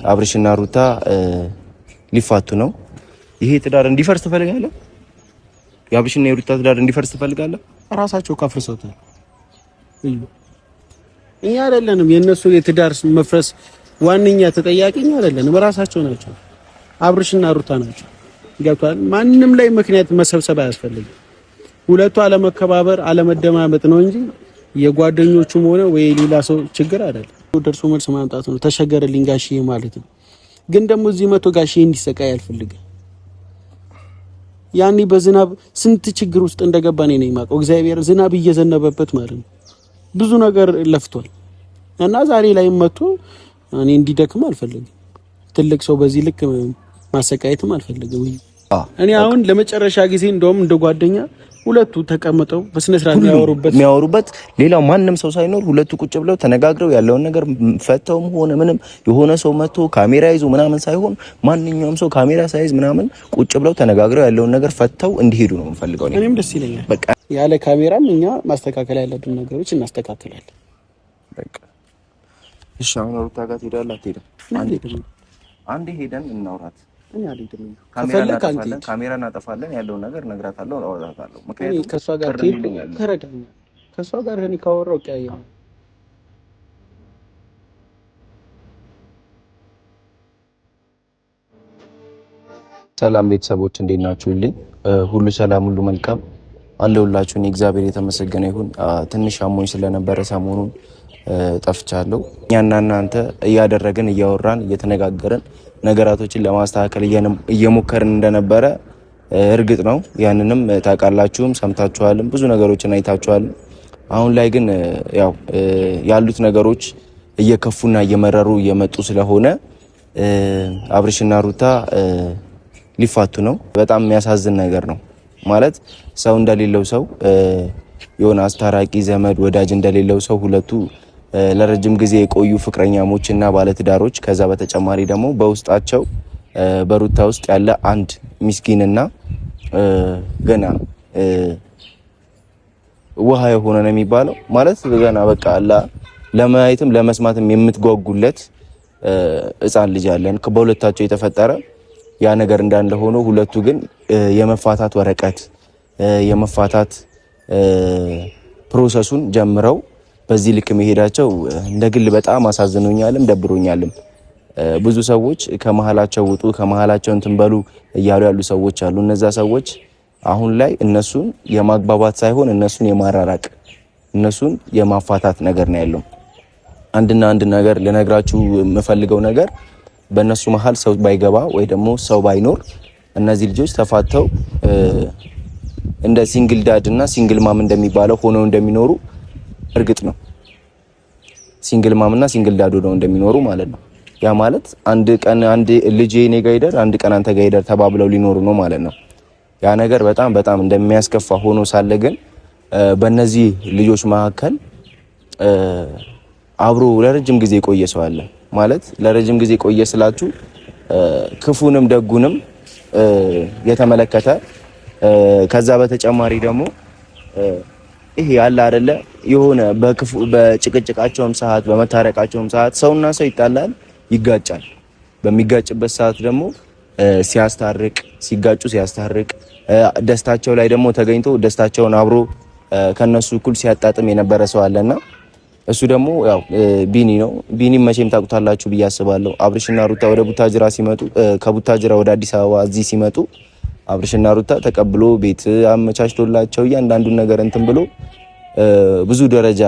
አብርሽና ሩታ ሊፋቱ ነው። ይሄ ትዳር እንዲፈርስ ትፈልጋለህ? የአብርሽና የሩታ ትዳር እንዲፈርስ ትፈልጋለህ? ራሳቸው ካፍርሰውታል። እኛ አይደለንም የነሱ የትዳር መፍረስ ዋነኛ ተጠያቂ እኛ አይደለንም፣ ራሳቸው ናቸው። አብርሽና ሩታ ናቸው። ገብቷል። ማንም ላይ ምክንያት መሰብሰብ አያስፈልግም። ሁለቱ አለመከባበር አለመደማመጥ ነው እንጂ የጓደኞቹም ሆነ ወይ ሌላ ሰው ችግር አይደለም። ደርሶ መልስ ማምጣት ነው። ተሸገረልኝ ጋሽዬ ማለት ነው። ግን ደግሞ እዚህ መቶ ጋሽዬ እንዲሰቃይ አልፈልግም። ያኔ በዝናብ ስንት ችግር ውስጥ እንደገባ እኔ ነኝ የማውቀው። እግዚአብሔር ዝናብ እየዘነበበት ማለት ነው ብዙ ነገር ለፍቷል እና ዛሬ ላይ መጥቶ እኔ እንዲደክም አልፈልግም። ትልቅ ሰው በዚህ ልክ ማሰቃየትም አልፈልግም። እኔ አሁን ለመጨረሻ ጊዜ እንደውም እንደ ጓደኛ ሁለቱ ተቀምጠው በስነ ስርዓት የሚያወሩበት ሌላው ማንም ሰው ሳይኖር ሁለቱ ቁጭ ብለው ተነጋግረው ያለውን ነገር ፈተውም ሆነ ምንም የሆነ ሰው መጥቶ ካሜራ ይዞ ምናምን ሳይሆን ማንኛውም ሰው ካሜራ ሳይዝ ምናምን ቁጭ ብለው ተነጋግረው ያለውን ነገር ፈተው እንዲሄዱ ነው የምፈልገው። እኔም ደስ ይለኛል። በቃ ያለ ካሜራም እኛ ማስተካከል ያለብን ነገሮች እናስተካክላለን። በቃ እሺ። አሁን ሩታ ጋር ትሄዳለህ አትሄድም? አንዴ ሄደን እናውራት። ካሜራ እናጠፋለን፣ ያለውን ነገር እነግራታለሁ፣ አወራታለሁ። ምክንያቱም ከሷ ጋር ተረዳኝ። ከሷ ጋር እኔ ካወራው ቀያየ ሰላም ቤተሰቦች እንዴት ናችሁልኝ? ሁሉ ሰላም፣ ሁሉ መልካም አለሁላችሁ። እኔ እግዚአብሔር የተመሰገነ ይሁን። ትንሽ አሞኝ ስለነበረ ሰሞኑን ጠፍቻለሁ። እኛና እናንተ እያደረግን እያወራን እየተነጋገርን ነገራቶችን ለማስተካከል እየሞከርን እንደነበረ እርግጥ ነው። ያንንም ታውቃላችሁም ሰምታችኋልም፣ ብዙ ነገሮችን አይታችኋል። አሁን ላይ ግን ያው ያሉት ነገሮች እየከፉና እየመረሩ እየመጡ ስለሆነ አብርሽና ሩታ ሊፋቱ ነው። በጣም የሚያሳዝን ነገር ነው። ማለት ሰው እንደሌለው ሰው የሆነ አስታራቂ ዘመድ ወዳጅ እንደሌለው ሰው ሁለቱ ለረጅም ጊዜ የቆዩ ፍቅረኛሞች እና ባለትዳሮች ከዛ በተጨማሪ ደግሞ በውስጣቸው በሩታ ውስጥ ያለ አንድ ምስኪንና ገና ውሃ የሆነ ነው የሚባለው። ማለት ገና በቃ ለማየትም ለመስማትም የምትጓጉለት ሕፃን ልጅ አለን በሁለታቸው የተፈጠረ። ያ ነገር እንዳለ ሆኖ ሁለቱ ግን የመፋታት ወረቀት የመፋታት ፕሮሰሱን ጀምረው በዚህ ልክ መሄዳቸው እንደ ግል በጣም አሳዝኖኛልም ደብሮኛልም። ብዙ ሰዎች ከመሃላቸው ውጡ ከመሃላቸው እንትን በሉ እያሉ ያሉ ሰዎች አሉ። እነዛ ሰዎች አሁን ላይ እነሱን የማግባባት ሳይሆን እነሱን የማራራቅ እነሱን የማፋታት ነገር ነው ያለው። አንድና አንድ ነገር ልነግራችሁ የምፈልገው ነገር በእነሱ መሃል ሰው ባይገባ ወይ ደግሞ ሰው ባይኖር እነዚህ ልጆች ተፋተው እንደ ሲንግል ዳድ እና ሲንግል ማም እንደሚባለው ሆነው እንደሚኖሩ እርግጥ ነው። ሲንግል ማም እና ሲንግል ዳድ ሆነው እንደሚኖሩ ማለት ነው። ያ ማለት አንድ ቀን አንድ ልጅ እኔ ጋር ይደር አንድ ቀን አንተ ጋር ይደር ተባብለው ሊኖሩ ነው ማለት ነው። ያ ነገር በጣም በጣም እንደሚያስከፋ ሆኖ ሳለ ግን በእነዚህ ልጆች መካከል አብሮ ለረጅም ጊዜ ቆየ ሰው አለ ማለት ለረጅም ጊዜ ቆየ ስላችሁ ክፉንም ደጉንም የተመለከተ ከዛ በተጨማሪ ደግሞ ይሄ ያለ አይደለ የሆነ በጭቅጭቃቸውም ሰዓት በመታረቃቸውም ሰዓት ሰውና ሰው ይጣላል፣ ይጋጫል። በሚጋጭበት ሰዓት ደግሞ ሲያስታርቅ ሲጋጩ ሲያስታርቅ ደስታቸው ላይ ደግሞ ተገኝቶ ደስታቸውን አብሮ ከነሱ እኩል ሲያጣጥም የነበረ ሰው አለና እሱ ደግሞ ያው ቢኒ ነው። ቢኒ መቼም ታውቁታላችሁ ብዬ አስባለሁ። አብርሽና ሩታ ወደ ቡታጅራ ሲመጡ ከቡታጅራ ወደ አዲስ አበባ እዚህ ሲመጡ አብርሽና ሩታ ተቀብሎ ቤት አመቻችቶላቸው እያንዳንዱን ነገር እንትን ብሎ ብዙ ደረጃ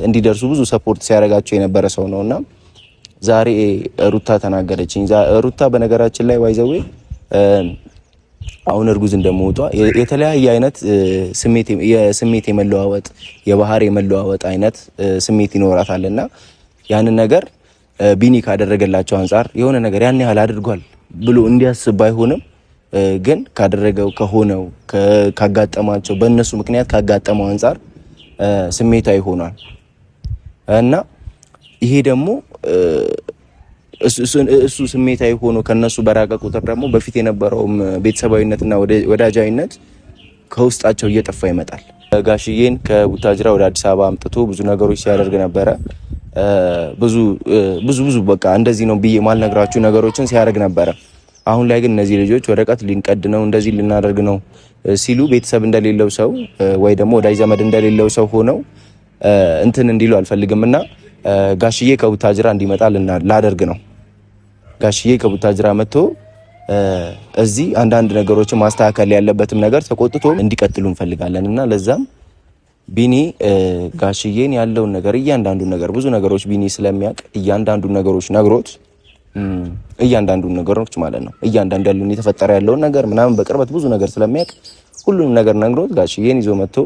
እንዲደርሱ ብዙ ሰፖርት ሲያደርጋቸው የነበረ ሰው ነውና ዛሬ ሩታ ተናገረችኝ። ሩታ በነገራችን ላይ ዋይዘዌ አሁን እርጉዝ እንደመውጣ የተለያየ አይነት ስሜት የመለዋወጥ የባህር የመለዋወጥ አይነት ስሜት ይኖራታልና ያንን ነገር ቢኒ ካደረገላቸው አንፃር የሆነ ነገር ያን ያህል አድርጓል ብሎ እንዲያስብ ባይሆንም ግን ካደረገው ከሆነው ካጋጠማቸው በእነሱ ምክንያት ካጋጠመው አንፃር ስሜታዊ ሆኗል እና ይሄ ደግሞ እሱ ስሜታዊ ሆኖ ከነሱ በራቀ ቁጥር ደግሞ በፊት የነበረውም ቤተሰባዊነትና ወዳጃዊነት ከውስጣቸው እየጠፋ ይመጣል። ጋሽዬን ከቡታጅራ ወደ አዲስ አበባ አምጥቶ ብዙ ነገሮች ሲያደርግ ነበረ። ብዙ በቃ እንደዚህ ነው ብዬ ማልነግራችሁ ነገሮችን ሲያደርግ ነበረ። አሁን ላይ ግን እነዚህ ልጆች ወረቀት ሊንቀድ ነው እንደዚህ ልናደርግ ነው ሲሉ ቤተሰብ እንደሌለው ሰው ወይ ደግሞ ወዳጅ ዘመድ እንደሌለው ሰው ሆነው እንትን እንዲሉ አልፈልግምና ጋሽዬ ከቡታጅራ እንዲመጣ ላደርግ ነው። ጋሽዬ ከቡታጅራ መጥቶ እዚህ አንዳንድ ነገሮችን ማስተካከል ያለበትም ነገር ተቆጥቶ እንዲቀጥሉ እንፈልጋለን እና ለዛም ቢኒ ጋሽዬን ያለውን ነገር እያንዳንዱን ነገር ብዙ ነገሮች ቢኒ ስለሚያውቅ እያንዳንዱን ነገሮች ነግሮት እያንዳንዱን ነገሮች ማለት ነው እያንዳንዱ ያለውን የተፈጠረ ያለውን ነገር ምናምን በቅርበት ብዙ ነገር ስለሚያውቅ ሁሉንም ነገር ነግሮት ጋሽዬን ይዞ መጥቶ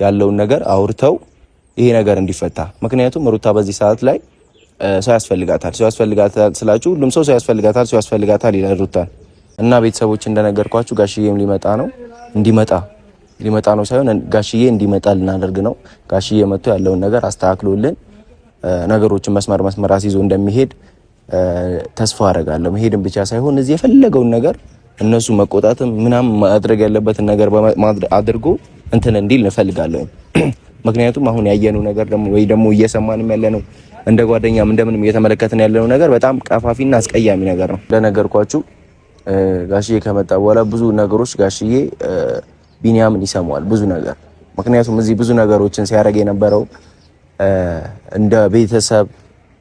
ያለውን ነገር አውርተው ይሄ ነገር እንዲፈታ። ምክንያቱም ሩታ በዚህ ሰዓት ላይ ሰው ያስፈልጋታል ስላችሁ ሁሉም ሰው ያስፈልጋታል ይላል ሩታ እና ቤተሰቦች እንደነገርኳችሁ ጋሽዬም ሊመጣ ነው ሳይሆን ጋሽዬ እንዲመጣ ልናደርግ ነው። ጋሽዬ መጥቶ ያለውን ነገር አስተካክሎልን ነገሮችን መስመር አስይዞ እንደሚሄድ ተስፋ አደርጋለሁ። መሄድም ብቻ ሳይሆን እዚህ የፈለገውን ነገር እነሱ መቆጣትም ምናምን ማድረግ ያለበትን ነገር አድርጎ እንትን እንዲል እንፈልጋለሁ። ምክንያቱም አሁን ያየነው ነገር ደግሞ ወይ ደግሞ እየሰማንም ያለነው እንደ ጓደኛም እንደምንም እየተመለከትን ያለነው ነገር በጣም ቀፋፊና አስቀያሚ ነገር ነው። እንደነገርኳችሁ ጋሽዬ ከመጣ በኋላ ብዙ ነገሮች ጋሽዬ ቢኒያምን ይሰማዋል ብዙ ነገር። ምክንያቱም እዚህ ብዙ ነገሮችን ሲያደርግ የነበረው እንደ ቤተሰብ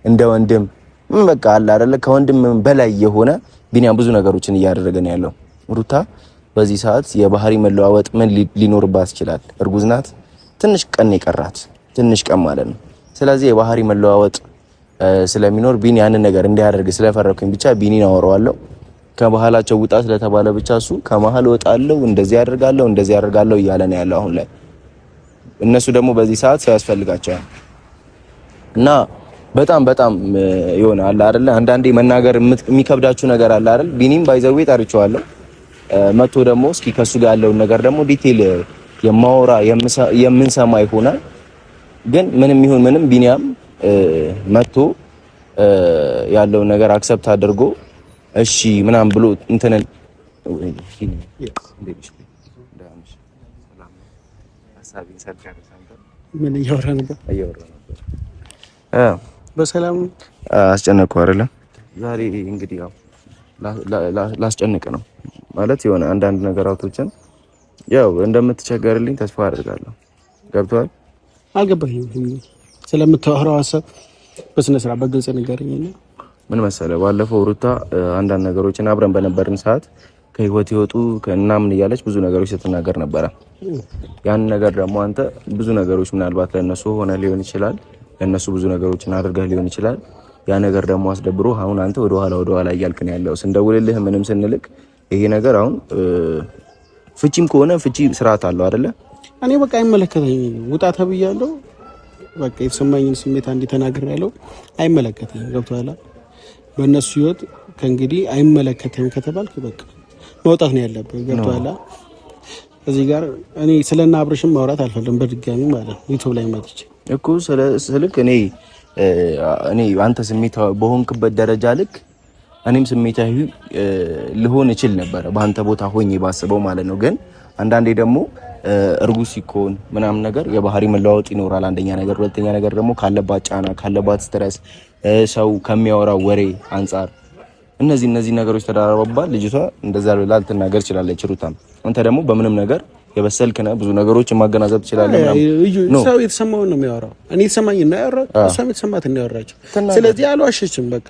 እንደ ወንድም በቃ አለ አይደለ ከወንድም በላይ የሆነ ቢኒያም ብዙ ነገሮችን እያደረገ ነው ያለው። ሩታ በዚህ ሰዓት የባህሪ መለዋወጥ ምን ሊኖርባት ይችላል? እርጉዝ ናት። ትንሽ ቀን የቀራት ትንሽ ቀን ማለት ነው። ስለዚህ የባህሪ መለዋወጥ ስለሚኖር ቢኒ ያንን ነገር እንዲያደርግ ስለፈረኩኝ ብቻ ቢኒን አወራዋለሁ። ከባህላቸው ውጣ ስለተባለ ብቻ እሱ ከመሀል ወጣለሁ እንደዚህ ያደርጋለሁ እያለ ነው ያለው አሁን ላይ። እነሱ ደግሞ በዚህ ሰዓት ሰው ያስፈልጋቸዋል እና በጣም ይሆናል አይደለ አንዳንዴ መናገር የሚከብዳችሁ ነገር አለ አይደል? ቢኒም ባይዘዌ ጠርቼዋለሁ መጥቶ ደግሞ እስኪ ከሱ ጋር ያለውን ነገር ደግሞ ዲቴል የምንሰማ ይሆናል። ግን ምንም ይሁን ምንም ቢኒያም መጥቶ ያለውን ነገር አክሰፕት አድርጎ እሺ ምናምን ብሎ እንትንን ምን እያወራ ነበር? በሰላም አስጨነቅኩ አይደለ? ዛሬ እንግዲህ ያው ላስጨንቅ ነው ማለት የሆነ አንዳንድ ነገራቶችን ያው እንደምትቸገርልኝ ተስፋ አደርጋለሁ። ገብቶሃል? አልገባኝም። ስለምታወራው ሀሳብ በስነ ስርዓት በግልጽ ንገረኝ። ምን መሰለህ ባለፈው ሩታ አንዳንድ ነገሮችን አብረን በነበርን ሰዓት ከህይወት ይወጡ ከእናምን እያለች ብዙ ነገሮች ስትናገር ነበረ። ያን ነገር ደግሞ አንተ ብዙ ነገሮች ምናልባት ለነሱ ሆነ ሊሆን ይችላል ለነሱ ብዙ ነገሮችን አድርገህ ሊሆን ይችላል። ያ ነገር ደግሞ አስደብሮ አሁን አንተ ወደ ኋላ እያልክ ነው ያለው። ስንደውልልህ ምንም ስንልክ ይሄ ነገር አሁን ፍቺም ከሆነ ፍቺ ስርዓት አለው አይደለ? እኔ በቃ አይመለከተኝም። ውጣ ተብያለሁ። በቃ የተሰማኝን ስሜት አንዴ ተናግሬያለሁ። አይመለከተኝም። ገብቶሃል? በእነሱ ህይወት ከእንግዲህ አይመለከተኝም ከተባልክ በቃ መውጣት ነው ያለብህ። ገብቶሃል? እዚህ ጋር እኔ ስለና አብርሽም ማውራት አልፈልግም በድጋሚ ማለት ነው። ዩቲዩብ ላይ መጥቼ እኮ ስልክ እኔ አንተ ስሜታዊ በሆንክበት ደረጃ ልክ እኔም ስሜታዊ ልሆን እችል ነበር በአንተ ቦታ ሆኜ ባስበው ማለት ነው። ግን አንዳንዴ ደግሞ እርጉዝ ሲኮን ምናምን ነገር የባህሪ መለዋወጥ ይኖራል። አንደኛ ነገር፣ ሁለተኛ ነገር ደግሞ ካለባት ጫና ካለባት ስትረስ ሰው ከሚያወራው ወሬ አንጻር እነዚህ ነገሮች ተደራርበውባት ልጅቷ እንደዛ ብላ ልትናገር ትችላለች። ሩታም አንተ ደግሞ በምንም ነገር የበሰልክ ነህ፣ ብዙ ነገሮችን ማገናዘብ ትችላለህ። ሰው የተሰማውን ነው የሚያወራው። እኔ የተሰማኝን ነው ያወራው፣ እሷም የተሰማትን ነው ያወራችው። ስለዚህ አልዋሸችም። በቃ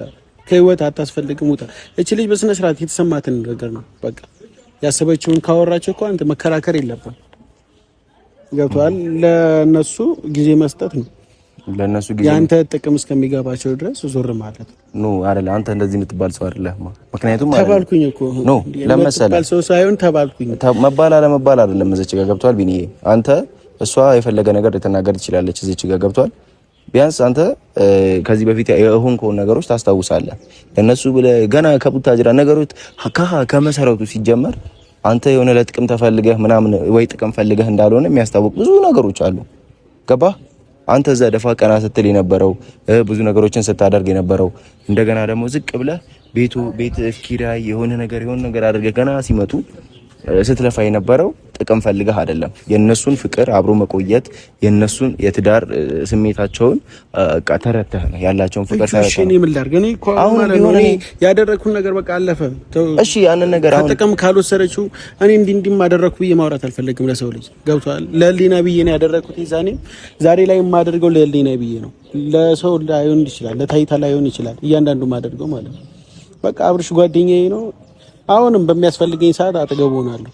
ከህይወት አታስፈልግም፣ ውጣ። እቺ ልጅ በስነ ስርዓት የተሰማትን ነገር ነው በቃ ያሰበችውን ካወራችው እኮ አንተ መከራከር የለብህም። ገብቶሃል? ለነሱ ጊዜ መስጠት ነው። ለነሱ ጊዜ ያንተ ጥቅም እስከሚገባቸው ድረስ ዞር ማለት ነው አይደል? አንተ እንደዚህ የምትባል ሰው አይደለህ። ምክንያቱም ተባልኩኝ እኮ ነው ለመሰለህ ሰው ሳይሆን ተባልኩኝ። መባል አለመባል አይደለም። እዚች ጋር ገብቷል ቢኒ። አንተ እሷ የፈለገ ነገር ልትናገር ትችላለች። እዚች ጋር ገብቷል። ቢያንስ አንተ ከዚህ በፊት የሆንከውን ነገሮች ታስታውሳለህ። ለነሱ ብለህ ገና ከቡታጅራ ነገሮች ከመሰረቱ ሲጀመር አንተ የሆነ ለጥቅም ተፈልገህ ምናምን ወይ ጥቅም ፈልገህ እንዳልሆነ የሚያስታውቅ ብዙ ነገሮች አሉ። ገባህ? አንተ እዛ ደፋ ቀና ስትል የነበረው ብዙ ነገሮችን ስታደርግ የነበረው እንደገና ደግሞ ዝቅ ብለህ ቤት ኪራይ የሆነ ነገር አድርገህ ገና ሲመጡ ስትለፋ የነበረው ጥቅም ፈልገህ አይደለም። የነሱን ፍቅር አብሮ መቆየት የነሱን የትዳር ስሜታቸውን ተረተህ ነው ያላቸውን ፍቅር ተረተህ። እሺ እኔ ምን ላድርግ? እኔ አሁን ቢሆን እኔ ያደረኩት ነገር በቃ አለፈ። እሺ ያንን ነገር አሁን ጥቅም ካልወሰደችው እኔ እንዲህ ማደረኩ ብዬ ማውራት አልፈልግም። ለሰው ልጅ ገብቷል። ለህሊና ብዬ ነው ያደረኩት። ዛሬ ላይ የማደርገው ለህሊና ብዬ ነው። ለሰው ላይሆን ይችላል፣ ለታይታ ላይሆን ይችላል። እያንዳንዱ ማደርገው ማለት ነው። በቃ አብርሽ ጓደኛዬ ነው። አሁንም በሚያስፈልገኝ ሰዓት አጠገቡ ሆናለሁ።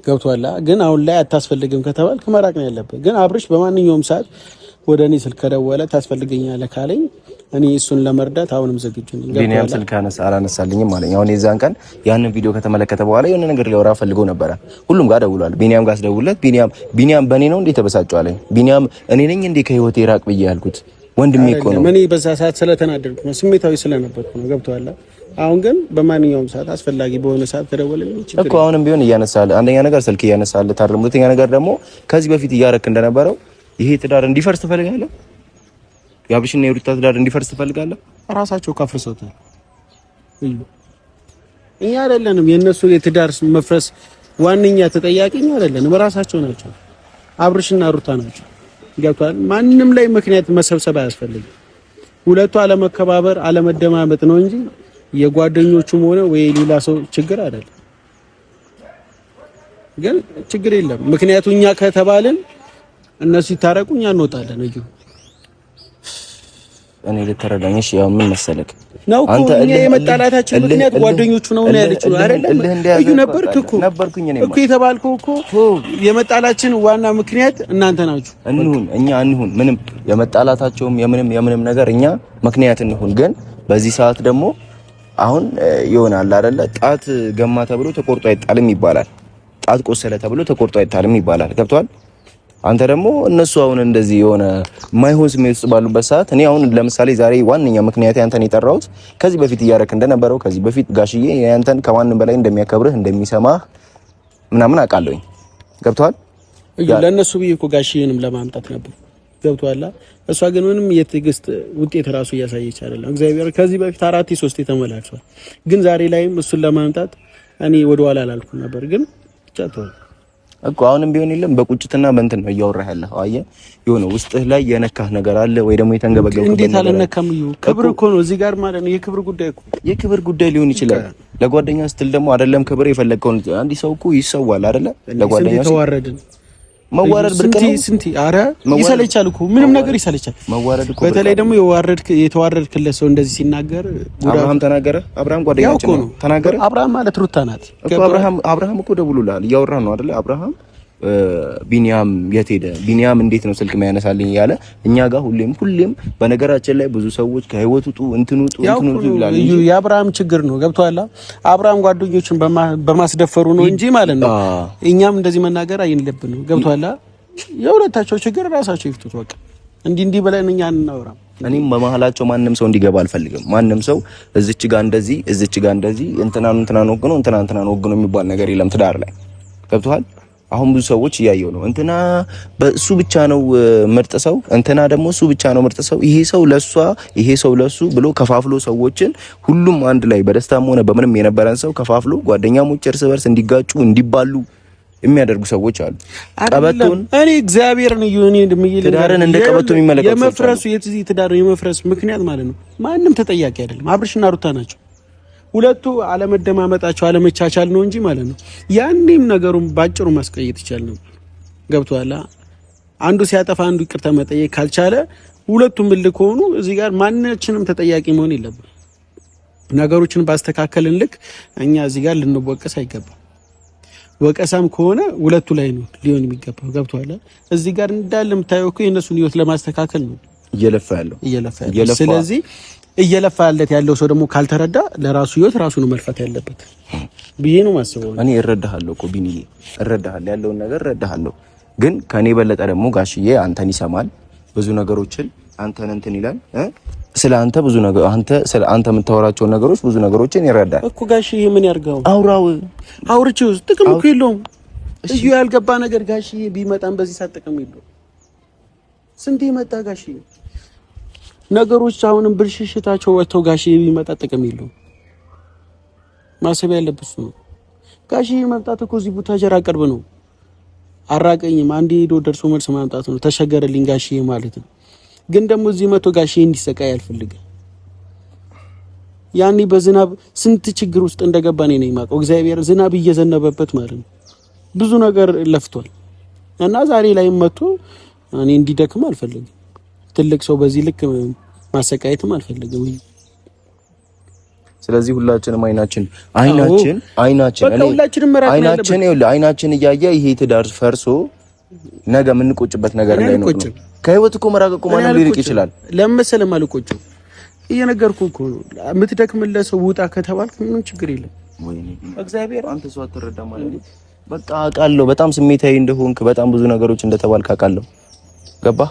ገብቷላ። ግን አሁን ላይ አታስፈልግም ከተባልክ መራቅ ነው ያለብህ። ግን አብርሽ በማንኛውም ሰዓት ወደ እኔ ስልክ ከደወለ ታስፈልገኛለህ ካለኝ እኔ እሱን ለመርዳት አሁንም ዝግጁ ነኝ። ቢኒያም ስልክ አላነሳልኝም ማለት አሁን የዛን ቀን ያንን ቪዲዮ ከተመለከተ በኋላ የሆነ ነገር ሊያወራ ፈልጎ ነበረ። ሁሉም ጋር ደውሏል። ቢኒያም ጋር አስደውልለት ቢኒያም በእኔ ነው እንዴ ተበሳጨው አለኝ። ቢኒያም እኔ ነኝ እንዴ ከህይወቴ ራቅ ብዬ ያልኩት? ወንድሜ እኮ ነው። እኔ በዛ ሰዓት ስለተናደድኩ ነው፣ ስሜታዊ ስለነበርኩ ነው። ገብቷላ። አሁን ግን በማንኛውም ሰዓት አስፈላጊ በሆነ ሰዓት ከደወለልኝ እኮ አሁንም ቢሆን እያነሳል። አንደኛ ነገር ስልክ እያነሳል ታርም፣ ሁለተኛ ነገር ደግሞ ከዚህ በፊት እያረክ እንደነበረው ይሄ ትዳር እንዲፈርስ ትፈልጋለህ? የአብርሽና የሩታ ትዳር እንዲፈርስ ትፈልጋለህ? ራሳቸው ካፍርሰውታል። እኛ አይደለንም የነሱ የትዳር መፍረስ ዋነኛ ተጠያቂኛ አይደለንም፣ ራሳቸው ናቸው። አብርሽና ሩታ ናቸው። ገብቷል። ማንም ላይ ምክንያት መሰብሰብ አያስፈልግም። ሁለቱ አለመከባበር አለመደማመጥ ነው እንጂ የጓደኞቹም ሆነ ወይ ሌላ ሰው ችግር አይደለም። ግን ችግር የለም። ምክንያቱም እኛ ከተባልን እነሱ ይታረቁ፣ እኛ እንወጣለን። እዩ እኔ ልትረዳኝ እሺ። ያው ምን መሰለክ ነው እኮ እኛ የመጣላታችን ምክንያት ጓደኞቹ ነው ያለችው አይደለም። እዩ ነበርኩኝ እኮ የተባልከው እኮ የመጣላችን ዋና ምክንያት እናንተ ናችሁ። እኛ እንሁን ምንም የመጣላታቸውም የምንም ነገር እኛ ምክንያት እንሁን። ግን በዚህ ሰዓት ደግሞ አሁን ይሆናል አይደለ? ጣት ገማ ተብሎ ተቆርጦ አይጣልም ይባላል። ጣት ቆሰለ ተብሎ ተቆርጦ አይጣልም ይባላል። ገብቷል? አንተ ደግሞ እነሱ አሁን እንደዚህ የሆነ ማይሆን ስሜት ውስጥ ባሉበት ሰዓት እኔ አሁን ለምሳሌ ዛሬ ዋነኛ ምክንያት ያንተን የጠራሁት ከዚህ በፊት እያረክ እንደነበረው ከዚህ በፊት ጋሽዬ ያንተን ከማንም በላይ እንደሚያከብርህ እንደሚሰማህ ምናምን አውቃለሁኝ። ገብቷል? ለእነሱ ብዬ እኮ ጋሽዬንም ለማምጣት ነበር። ገብቷል? እሷ ግን ምንም የትዕግስት ውጤት ራሱ እያሳየች አይደለም። እግዚአብሔር ከዚህ በፊት 4-3 ተመላክሷል። ግን ዛሬ ላይም እሱን ለማምጣት እኔ ወደኋላ አላልኩም ነበር። ግን ጫተው እኮ አሁንም ቢሆን የለም በቁጭትና በእንትን ነው እያወራህ ያለህ። አየህ የሆነ ውስጥህ ላይ የነካህ ነገር አለ ወይ ደግሞ የተንገበገበው እንዴት አልነካም? ክብር እኮ ነው እዚህ ጋር ማለት ነው። የክብር ጉዳይ ሊሆን ይችላል። ለጓደኛ ስትል ደግሞ አይደለም ክብር የፈለግከውን አንዲ ሰው እኮ ይሰዋል አይደለ? ለጓደኛ ተዋረድን መዋረድ ብርቅ ነው። ስንት አረ ይሰለቻል እኮ ምንም ነገር ይሰለቻል። መዋረድ እኮ በተለይ ደግሞ የተዋረድክለት ሰው እንደዚህ ሲናገር አብርሃም ተናገረ። አብርሃም ጓደኛችን ነው ተናገረ። አብርሃም ማለት ሩታ ናት እኮ አብርሃም እኮ ደውሎልሃል። እያወራህ ነው አይደለ? አብርሃም ቢኒያም የት ሄደ? ቢኒያም እንዴት ነው ስልክ የሚያነሳልኝ እያለ እኛ ጋር ሁሌም በነገራችን ላይ ብዙ ሰዎች ከህይወት ውጡ እንትኑ ይላሉ። የአብርሃም ችግር ነው። ገብቶሃል? አብርሃም ጓደኞችን በማስደፈሩ ነው እንጂ ማለት ነው። እኛም እንደዚህ መናገር አይንለብንም። ገብቶሃል? የሁለታቸው ችግር ራሳቸው ይፍቱት። በቃ እንዲህ ብለን እኛ እናወራም። እኔም በመሀላቸው ማንም ሰው እንዲገባ አልፈልግም። ማንም ሰው እዚች ጋር እንደዚህ እንትናን ወግኖ የሚባል ነገር የለም ትዳር ላይ። ገብቶሃል? አሁን ብዙ ሰዎች እያየው ነው። እንትና በእሱ ብቻ ነው ምርጥ ሰው፣ እንትና ደግሞ እሱ ብቻ ነው ምርጥ ሰው፣ ይሄ ሰው ለሷ፣ ይሄ ሰው ለሱ ብሎ ከፋፍሎ ሰዎችን ሁሉም አንድ ላይ በደስታም ሆነ በምንም የነበረን ሰው ከፋፍሎ ጓደኛሞች እርስ በርስ እንዲጋጩ እንዲባሉ የሚያደርጉ ሰዎች አሉ። ቀበቶን እኔ እግዚአብሔርን ትዳርን እንደ ቀበቶ የሚመለከቱ የመፍረሱ የዚህ ትዳር የመፍረስ ምክንያት ማለት ነው ማንም ተጠያቂ አይደለም። አብርሽና ሩታ ናቸው። ሁለቱ አለመደማመጣቸው አለመቻቻል ነው እንጂ ማለት ነው። ያኔም ነገሩን ባጭሩ ማስቀየት ይቻል ነበር። ገብቶሃል? አንዱ ሲያጠፋ አንዱ ይቅርታ መጠየቅ ካልቻለ ሁለቱም ልክ ሆኑ እዚህ ጋር ማንኛችንም ተጠያቂ መሆን የለብን። ነገሮችን ባስተካከልን ልክ እኛ እዚህ ጋር ልንወቀስ አይገባም። ወቀሳም ከሆነ ሁለቱ ላይ ነው ሊሆን የሚገባው። ገብቶሃል? እዚህ ጋር እንዳለ የምታየው እኮ የእነሱን ህይወት ለማስተካከል ነው እየለፋ ያለው። ስለዚህ እየለፋለት ያለው ሰው ደግሞ ካልተረዳ ለራሱ ህይወት ራሱ ነው መልፋት ያለበት ብዬ ነው ማስበው። እኔ እረዳሃለሁ እኮ ቢኒ፣ እረዳሃለሁ፣ ያለውን ነገር እረዳሃለሁ። ግን ከኔ በለጠ ደግሞ ጋሽዬ አንተን ይሰማል። ብዙ ነገሮችን አንተን እንትን ይላል። ስለ አንተ ብዙ ነገር ስለ አንተ የምታወራቸው ነገሮች ብዙ ነገሮችን ይረዳል እኮ ጋሽዬ። ምን ያርጋው? አውርቼው ጥቅም እኮ የለውም። እዩ ያልገባ ነገር ጋሽዬ ቢመጣም በዚህ ሰዓት ጥቅም የለውም። ስንቴ መጣ ጋሽዬ ነገሮች አሁንም ብልሽሽታቸው ወጥተው ጋሽዬ ቢመጣ ጥቅም የለውም። ማሰብ ያለበት ነው። ጋሽዬ መምጣት እኮ እዚህ ቡታጀራ ቅርብ ነው። አራቀኝም። አንዴ ሄዶ ደርሶ መልስ ማምጣት ነው ተሸገረልኝ ጋሽዬ ማለት ነው። ግን ደግሞ እዚህ መቶ ጋሽዬ እንዲሰቃይ አልፈልግም። ያኔ በዝናብ ስንት ችግር ውስጥ እንደገባ እኔ ነኝ የማውቀው። እግዚአብሔር ዝናብ እየዘነበበት ማለት ነው ብዙ ነገር ለፍቷል። እና ዛሬ ላይ መቶ እኔ እንዲደክም አልፈልግም። ትልቅ ሰው በዚህ ልክ ማሰቃየትም አልፈልግም። ስለዚህ ሁላችንም አይናችን አይናችን እያየ ይሄ ትዳር ፈርሶ ነገ የምንቆጭበት ነገር እንዳይኖር ነው። ከህይወት እኮ መራቅ እኮ ማንም ሊርቅ ይችላል። ለምሳሌም አልቆጭም እየነገርኩ እኮ ነው። የምትደክምለት ሰው ውጣ ከተባልክ ምንም ችግር የለም። እግዚአብሔር አንተ ሰው አትረዳ ማለት ነው። በቃ አውቃለሁ በጣም ስሜታዊ እንደሆንክ በጣም ብዙ ነገሮች እንደተባልክ አውቃለሁ። ገባህ?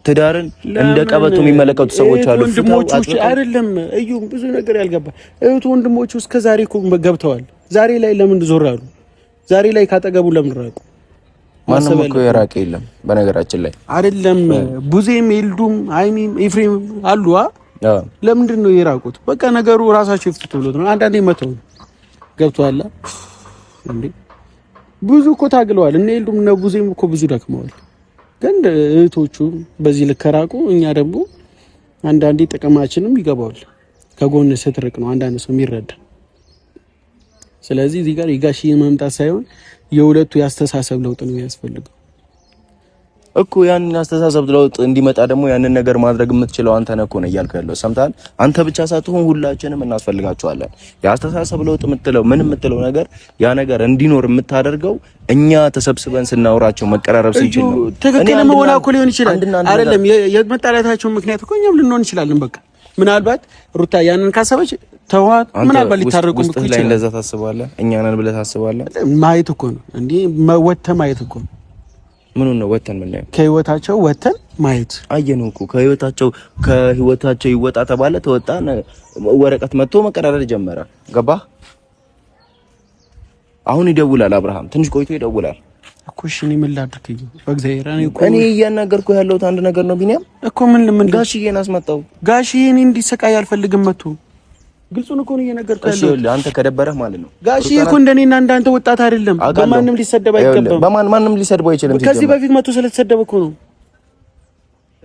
ትዳርን እንደ ቀበቶ የሚመለከቱ ሰዎች አሉ። ወንድሞቹ አይደለም እዩ ብዙ ነገር ያልገባ እህቱ ወንድሞቹ እስከ ዛሬ እኮ ገብተዋል። ዛሬ ላይ ለምን ዞር አሉ? ዛሬ ላይ ካጠገቡ ለምን ራቁ? ማንም እኮ የራቀ የለም በነገራችን ላይ አይደለም። ቡዜም ይልዱም አይሚም ኤፍሬም አሉ። ለምንድን ነው የራቁት? በቃ ነገሩ ራሳቸው ይፍቱት ብሎት ነው። አንዳንዴ መተው ገብቷል እንዴ። ብዙ እኮ ታግለዋል። እነ ይልዱም እነ ቡዜም እኮ ብዙ ደክመዋል። ግን እህቶቹ በዚህ ልከራቁ፣ እኛ ደግሞ አንዳንዴ ጥቅማችንም ይገባዋል። ከጎን ስትርቅ ነው አንዳንድ ሰው የሚረዳ። ስለዚህ እዚህ ጋር የጋሽዬ መምጣት ሳይሆን የሁለቱ ያስተሳሰብ ለውጥ ነው የሚያስፈልገው እኮ። ያንን አስተሳሰብ ለውጥ እንዲመጣ ደግሞ ያንን ነገር ማድረግ የምትችለው አንተ ነህ እኮ ነው እያልኩ ያለው። ሰምተሃል? አንተ ብቻ ሳትሆን ሁላችንም እናስፈልጋቸዋለን። የአስተሳሰብ ለውጥ የምትለው ምን የምትለው ነገር ያ ነገር እንዲኖር የምታደርገው እኛ ተሰብስበን ስናወራቸው መቀራረብ ስንችል ነው። ትክክል መሆን እኮ ሊሆን ይችላል አይደለም። የመጣላታቸው ምክንያት እኮ እኛም ልንሆን እንችላለን። በቃ ምናልባት ሩታ ያንን ካሰበች ተዋት፣ ምናልባት ሊታረቁ ውስጥ ላይ እንደዛ ታስባለህ። እኛ ነን ብለህ ታስባለህ። ማየት እኮ ነው እንዴ ወተህ ማየት እኮ ነው። ምኑን ነው ወተን ምናየው? ከህይወታቸው ወተን ማየት አየነው እኮ። ከህይወታቸው ይወጣ ተባለ፣ ተወጣ። ወረቀት መጥቶ መቀራረብ ጀመረ። ገባህ? አሁን ይደውላል አብርሃም፣ ትንሽ ቆይቶ ይደውላል እኮ። እሺ እኔ ምን ላድርግ? በእግዚአብሔር እኔ እያናገርኩ ያለሁት አንድ ነገር ነው ቢኒያም እኮ። ምን ጋሽዬን አስመጣው። ጋሽዬን እንዲሰቃይ አልፈልግም። መጥቶ ግልጹን እኮ ነው እየነገርኩህ ያለሁት። እሺ አንተ ከደበረህ ማለት ነው። ጋሽዬ እኮ እንደኔና እንዳንተ ወጣት አይደለም። በማንም ሊሰደብ አይገባም። ማንም ሊሰድበው አይችልም። ከዚህ በፊት መጥቶ ስለተሰደበ እኮ ነው።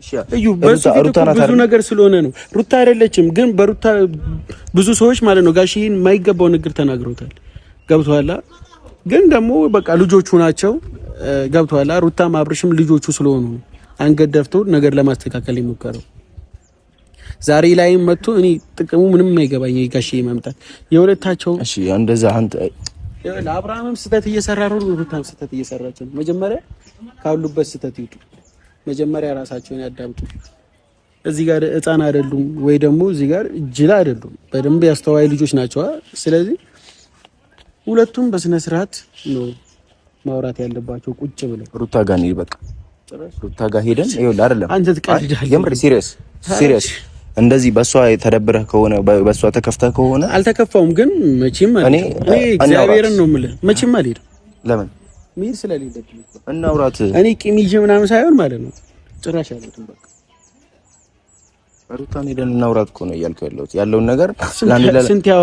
እሺ እዩ ብዙ ነገር ስለሆነ ነው። ሩታ አይደለችም ግን በሩታ ብዙ ሰዎች ማለት ነው ጋሽዬን የማይገባው ንግር ተናግረውታል። ገብቶሃል? ግን ደግሞ በቃ ልጆቹ ናቸው። ገብቶሃል? ሩታም አብርሽም ልጆቹ ስለሆኑ አንገት ደፍተው ነገር ለማስተካከል የሞከረው ዛሬ ላይም መጥቶ እኔ ጥቅሙ ምንም የማይገባኝ ጋሽዬ መምጣት የሁለታቸው። እሺ እንደዛ አንተ ለአብርሃምም ስህተት እየሰራ ነው፣ ሩታም ስህተት እየሰራች ነው። መጀመሪያ ካሉበት ስህተት ይውጡ። መጀመሪያ ራሳቸውን ያዳምጡ። እዚህ ጋር ህፃን አይደሉም ወይ ደግሞ እዚህ ጋር ጅል አይደሉም። በደንብ ያስተዋይ ልጆች ናቸው። ስለዚህ ሁለቱም በስነ ስርዓት ነው ማውራት ያለባቸው። ቁጭ ብለው ሩታ ጋር ነው በቃ ሩታ ጋር ሄደን ይኸውልህ አይደለም አንተ ትቀልዳለህ። የምር ሲሪየስ እንደዚህ በሷ ተደብረህ ከሆነ በሷ ተከፍተህ ከሆነ አልተከፋውም። ግን መቼም እኔ እግዚአብሔርን ነው የምልህ መቼም አልሄድም። ለምን መሄድ ስለሌለብኝ እናውራት። እኔ ቂም ይዤ ምናምን ሳይሆን ማለት ነው ጭራሽ አልሄድም። በቃ ሩታን ሄደን እናውራት እኮ ነው እያልኩ ያለውን ነገር።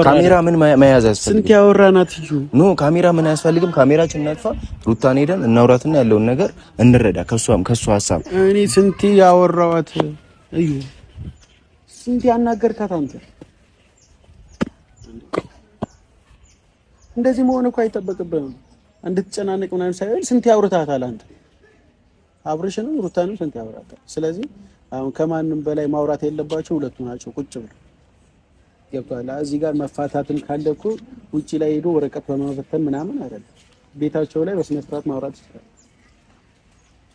ካሜራ ምን መያዝ ያስፈልግ? ስንት ያወራናት እዩ ኖ ካሜራ ምን አያስፈልግም። ካሜራችን እናጥፋ፣ ሩታን ሄደን እናውራትና ያለውን ነገር እንረዳ። ከሷ ሐሳብ እኔ ስንት ያወራዋት እዩ ስንት ያናገርካት አንተ። እንደዚህ መሆን እኮ አይጠበቅብህም። እንድትጨናነቅ ምናምን ሳይሆን ስንት ያወራታል አንተ። አብርሽንም ሩታንም ስንት ያወራታል። ስለዚህ አሁን ከማንም በላይ ማውራት የለባቸው ሁለቱ ናቸው። ቁጭ ብለው ገብቷል። እዚህ ጋር መፋታትም ካለ እኮ ውጪ ላይ ሄዶ ወረቀት በመፈተን ምናምን አይደለም፣ ቤታቸው ላይ በስነ ስርዓት ማውራት ይችላል።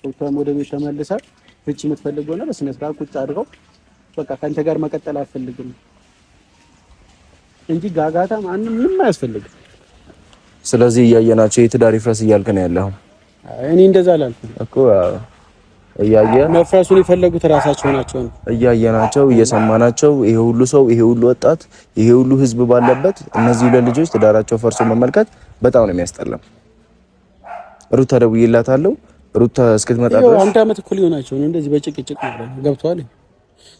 ሩታም ወደ ቤት ተመልሳ ፍቺ የምትፈልገው ነው በስነ ስርዓት ቁጭ አድርገው በቃ ካንተ ጋር መቀጠል አልፈልግም እንጂ ጋጋታ ማንም ምንም አያስፈልግም። ስለዚህ እያየናቸው የትዳር ይፍረስ እያልክ ነው ያለው። እኔ እንደዛ አላልኩም እኮ። መፍረሱን የፈለጉት ራሳቸው ናቸው። እያየናቸው እየሰማናቸው፣ ይሄ ሁሉ ሰው፣ ይሄ ሁሉ ወጣት፣ ይሄ ሁሉ ህዝብ ባለበት እነዚህ ሁለት ልጆች ትዳራቸው ፈርሶ መመልከት በጣም ነው የሚያስጠላው። ሩታ ደውዬላታለሁ። ሩታ እስክትመጣ ድረስ አንድ አመት እኮ ሊሆናቸው ነው እንደዚህ በጭቅጭቅ ማለት ነው። ገብቷል።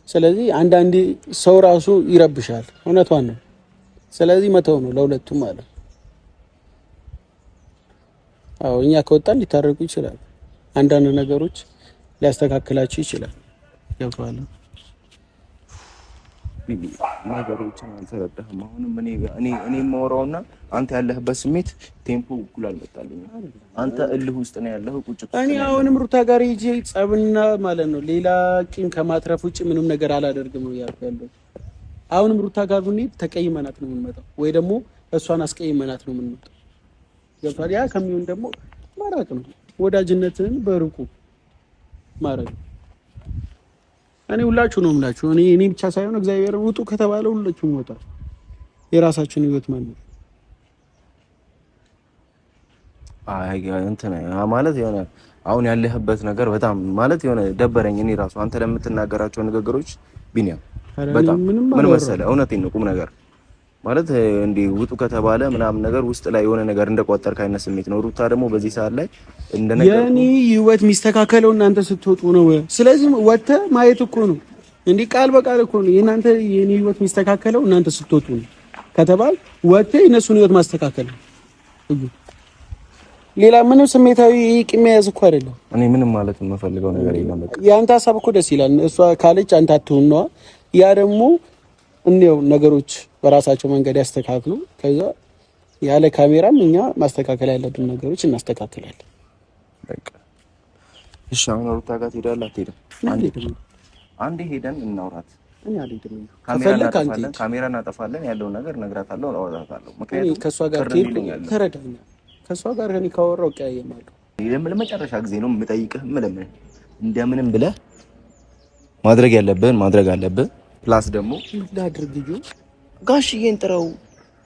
ስለዚህ አንዳንዴ ሰው ራሱ ይረብሻል። እውነቷን ነው። ስለዚህ መተው ነው ለሁለቱም ማለት አዎ እኛ ከወጣን ሊታረቁ ይችላል። አንዳንድ ነገሮች ሊያስተካክላችሁ ይችላል። ገብቶሃል? ነገሮችን አልተረዳህም። አሁንም እኔ የማወራውና አንተ ያለህበት ስሜት ቴምፖ እኩል አልመጣልኝም። አንተ እልህ ውስጥ ነው ያለኸው። እኔ አሁንም ሩታ ጋር ሂጅ ጸብና ማለት ነው ሌላ ቂም ከማትረፍ ውጭ ምንም ነገር አላደርግም ነው ያልኩ ያለው። አሁንም ሩታ ጋር ብንሄድ ተቀይመናት ነው የምንመጣው፣ ወይ ደግሞ እሷን አስቀይመናት ነው የምንመጣው። ገብቶሃል? ያ ከሚሆን ደግሞ ማራቅ ነው፣ ወዳጅነትን በሩቁ ማራቅ። እኔ ሁላችሁ ነው የምላችሁ። እኔ ብቻ ሳይሆን እግዚአብሔር ውጡ ከተባለ ሁላችሁም ወጣው የራሳችሁን ህይወት ማለት እንትን ማለት የሆነ አሁን ያለህበት ነገር በጣም ማለት የሆነ ደበረኝ። እኔ ራሱ አንተ ለምትናገራቸው ንግግሮች ቢኒያም በጣም ምን መሰለህ፣ እውነቴን ነው ቁም ነገር ማለት እንዲህ ውጡ ከተባለ ምናምን ነገር ውስጥ ላይ የሆነ ነገር እንደቋጠርክ አይነት ስሜት ነው። ሩታ ደግሞ በዚህ ሰዓት ላይ እንደነገርኩህ የኔ ህይወት የሚስተካከለው እናንተ ስትወጡ ነው። ስለዚህ ወጥተህ ማየት እኮ ነው እንዲህ ቃል በቃል እኮ ነው የኔ ህይወት የሚስተካከለው እናንተ ስትወጡ ነው ከተባል ወጥተህ የነሱን ህይወት ማስተካከል ነው። ሌላ ምንም ስሜታዊ ቂም መያዝ እኮ አይደለም። እኔ ምንም ማለት የምፈልገው ነገር የለም። በቃ የአንተ ሀሳብ እኮ ደስ ይላል። እሷ ካለች አንተ አትሁን ነው። ያ ደግሞ እንዴው ነገሮች በራሳቸው መንገድ ያስተካክሉ። ከዛ ያለ ካሜራም እኛ ማስተካከል ያለብን ነገሮች እናስተካክላለን። በቃ እሺ። አሁን ሩታ ጋር ትሄዳለህ አትሄድም? አንዴ ሄደን እናውራት። እኔ አልሄድም። ካሜራ እናጠፋለን፣ ያለውን ነገር እነግራታለሁ፣ አወራታለሁ። ምክንያቱም ከሷ ጋር ተረዳኛ። ከሷ ጋር እኔ ካወራው ቀያየማለሁ። ለመጨረሻ ጊዜ ነው የምጠይቅህ። እንደምንም ብለህ ማድረግ ያለብህን ማድረግ አለብህ። ፕላስ ደግሞ ላድርግ ጋሽዬን ጥራው።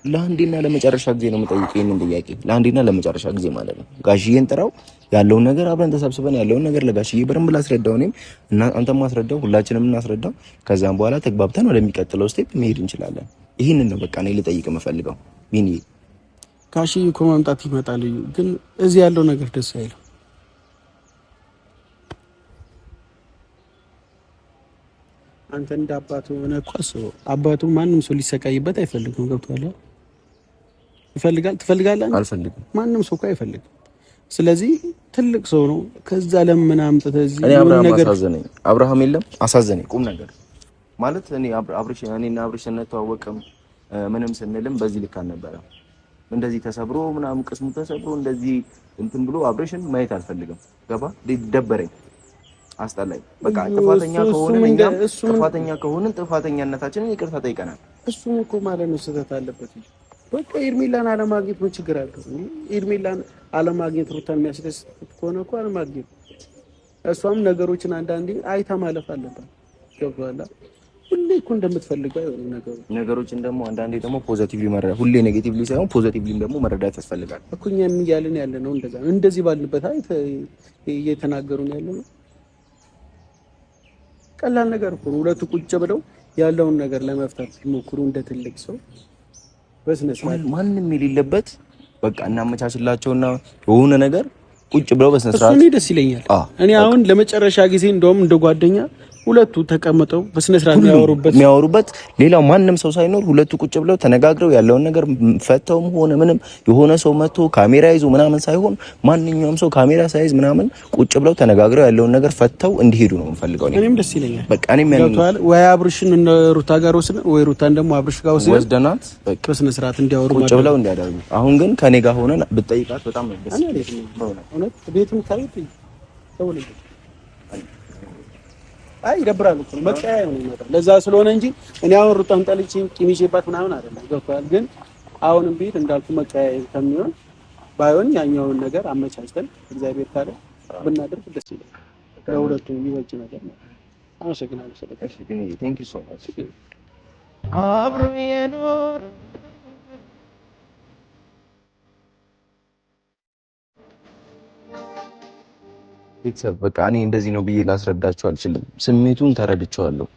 ለአንዴና ለመጨረሻ ጊዜ ነው የምጠይቀው ይሄንን ጥያቄ፣ ለአንዴና ለመጨረሻ ጊዜ ማለት ነው። ጋሽዬን ጥራው፣ ያለውን ነገር አብረን ተሰብስበን ያለውን ነገር ለጋሽዬ በደንብ ላስረዳው፣ እኔም እና አንተም ማስረዳው፣ ሁላችንም እናስረዳው። ከዛም በኋላ ተግባብተን ወደሚቀጥለው ስቴፕ መሄድ እንችላለን። ይሄንን ነው በቃ እኔ ልጠይቅ የምፈልገው። ቢኒ ጋሽዬ እኮ መምጣት ይመጣል፣ ግን እዚህ ያለው ነገር ደስ አይልም። አንተ እንደ አባቱ ሆነ እኮ አባቱ ማንም ሰው ሊሰቃይበት አይፈልግም። ገብቶሃል? ትፈልጋለህ? አልፈልግም። ማንም ሰው እኮ አይፈልግም። ስለዚህ ትልቅ ሰው ነው። ከዛ ለምን አምጥተህ እዚህ ነገር አብርሃም የለም አሳዘነኝ። ቁም ነገር ማለት እኔና አብርሽ እንተዋወቅም ምንም ስንልም በዚህ ልክ አልነበረም። እንደዚህ ተሰብሮ ምናምን ቅስሙ ተሰብሮ እንደዚህ እንትን ብሎ አብርሽን ማየት አልፈልግም። ገባ? ደበረኝ፣ አስጠላኝ። በቃ ጥፋተኛ ከሆንን ጥፋተኛነታችንን ይቅርታ ጠይቀናል። እሱም እኮ ማለት ነው ስህተት አለበት። በቃ ኤርሜላን አለማግኘት ምን ችግር አለው? ኤርሜላን አለማግኘት ሩታን የሚያስደስት ከሆነ እኮ አለማግኘት። እሷም ነገሮችን አንዳንዴ አይታ ማለፍ አለባት። ገብቶሃል? ሁሌ እኮ እንደምትፈልገው አይሆንም ነገሮችን ደግሞ አንዳንዴ ደግሞ ፖዚቲቭሊ መረዳት፣ ሁሌ ኔጌቲቭሊ ሳይሆን ፖዚቲቭሊ ደግሞ መረዳት ያስፈልጋል እኮ። እኛም እያልን ያለ ነው እንደዛ። እንደዚህ ባልንበት እየተናገሩን ያለ ነው። ቀላል ነገር እኮ ነው። ሁለቱ ቁጭ ብለው ያለውን ነገር ለመፍታት ሞክሩ እንደ ትልቅ ሰው በስነ ስርዓት። ማንም የሌለበት በቃ እናመቻችላቸውና የሆነ ነገር ቁጭ ብለው በስነ ስርዓት። እኔ ደስ ይለኛል። እኔ አሁን ለመጨረሻ ጊዜ እንደውም እንደ ጓደኛ ሁለቱ ተቀምጠው በስነ ስርዓት የሚያወሩበት ሌላው ማንም ሰው ሳይኖር ሁለቱ ቁጭ ብለው ተነጋግረው ያለውን ነገር ፈተውም ሆነ ምንም የሆነ ሰው መጥቶ ካሜራ ይዞ ምናምን ሳይሆን ማንኛውም ሰው ካሜራ ሳይዝ ምናምን ቁጭ ብለው ተነጋግረው ያለውን ነገር ፈተው እንዲሄዱ ነው የምፈልገው። እኔም ደስ ይለኛል። በቃ እኔም ያንተዋል ወይ አብርሽን ሩታ ጋር ወስደን ወይ ሩታን ደግሞ አብርሽ ጋር ወስደናት በስነ ስርዓት እንዲያወሩ ቁጭ ብለው እንዲያደርጉ። አሁን ግን ከኔ ጋር ሆነን ብትጠይቃት በጣም ነው ደስ ይለኛል። እውነት ቤትም ካይት ተወለደ አይ ይደብራል እኮ መቀያየም ነው የሚመጣው። ለዛ ስለሆነ እንጂ እኔ አሁን ሩጣን ጠልቼ ቂሚሼባት ምናምን አይደለም። ገብቶሃል? ግን አሁንም ቤት እንዳልኩ መቀያየም ከሚሆን ባይሆን ያኛውን ነገር አመቻችተን እግዚአብሔር ካለ ብናደርግ ደስ ይላል። ለሁለቱም ይበጅ ነገር ነው። አመሰግናለሁ ስለዚህ ቴንክ ዩ ሶ ማች። አብሮ የኖር ቤተሰብ በቃ እኔ እንደዚህ ነው ብዬ ላስረዳችሁ አልችልም። ስሜቱን ተረድቼዋለሁ።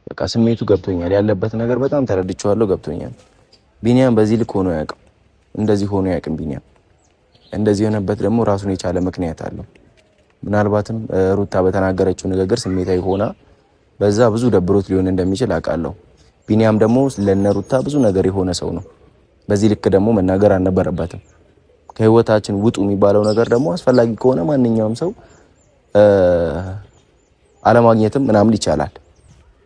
በቃ ስሜቱ ገብቶኛል። ያለበት ነገር በጣም ተረድቼዋለሁ፣ ገብቶኛል። ቢኒያም በዚህ ልክ ሆኖ ያውቅም፣ እንደዚህ ሆኖ ያውቅም። ቢኒያም እንደዚህ የሆነበት ደግሞ ራሱን የቻለ ምክንያት አለው። ምናልባትም ሩታ በተናገረችው ንግግር ስሜታዊ ሆና በዛ ብዙ ደብሮት ሊሆን እንደሚችል አውቃለሁ። ቢኒያም ደግሞ ለነ ሩታ ብዙ ነገር የሆነ ሰው ነው። በዚህ ልክ ደግሞ መናገር አልነበረበትም። ከህይወታችን ውጡ የሚባለው ነገር ደግሞ አስፈላጊ ከሆነ ማንኛውም ሰው አለማግኘትም ምናምን ይቻላል።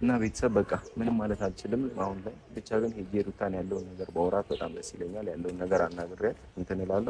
እና ቤተሰብ በቃ ምንም ማለት አልችልም አሁን ላይ። ብቻ ግን ሄጄ ሩታን ያለውን ነገር ባወራት በጣም ደስ ይለኛል። ያለውን ነገር አናግሬያት እንትን እላለሁ።